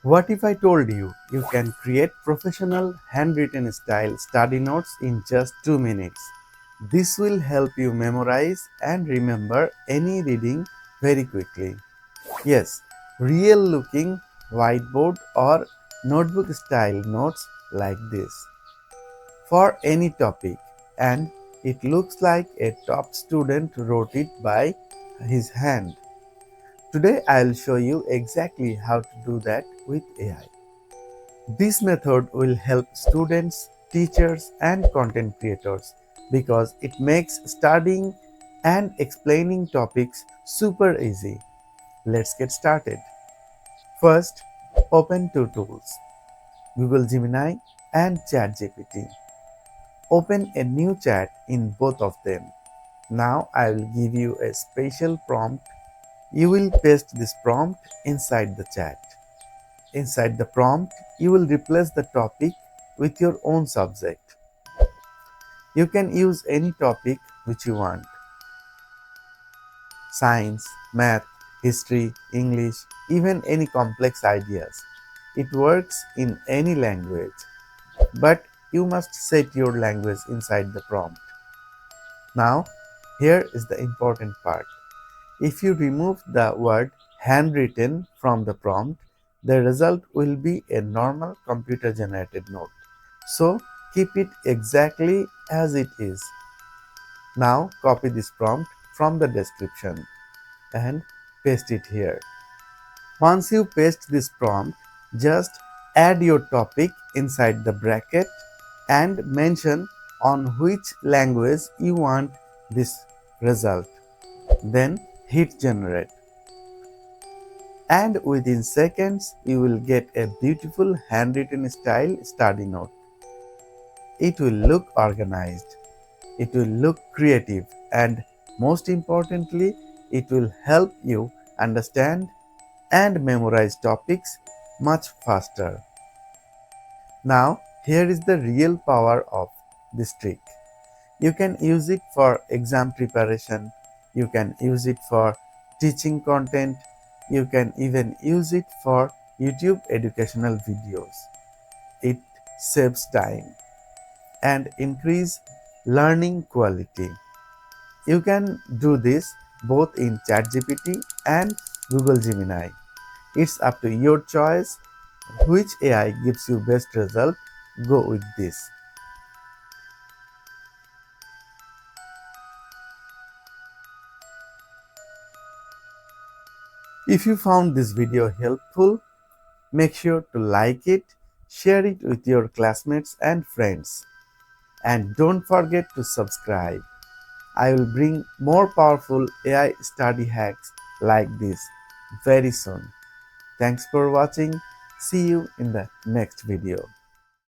What if I told you you can create professional handwritten style study notes in just 2 minutes? This will help you memorize and remember any reading very quickly. Yes, real looking whiteboard or notebook style notes like this for any topic, and it looks like a top student wrote it by his hand. Today I'll show you exactly how to do that with AI. This method will help students, teachers, and content creators because it makes studying and explaining topics super easy. Let's get started. First, open two tools, Google Gemini and ChatGPT. Open a new chat in both of them. Now I will give you a special prompt. You will paste this prompt inside the chat. Inside the prompt, you will replace the topic with your own subject. You can use any topic which you want: science, math, history, English, even any complex ideas. It works in any language, but you must set your language inside the prompt. Now, here is the important part. If you remove the word handwritten from the prompt, the result will be a normal computer generated note. So keep it exactly as it is. Now copy this prompt from the description and paste it here. Once you paste this prompt, just add your topic inside the bracket and mention on which language you want this result. Then hit generate. And within seconds, you will get a beautiful handwritten style study note. It will look organized, it will look creative, and most importantly, it will help you understand and memorize topics much faster. Now, here is the real power of this trick. You can use it for exam preparation, you can use it for teaching content, you can even use it for YouTube educational videos. It saves time and increase learning quality. You can do this both in ChatGPT and Google Gemini. It's up to your choice which AI gives you best result. Go with this. If you found this video helpful, make sure to like it, share it with your classmates and friends, and don't forget to subscribe. I will bring more powerful AI study hacks like this very soon. Thanks for watching. See you in the next video.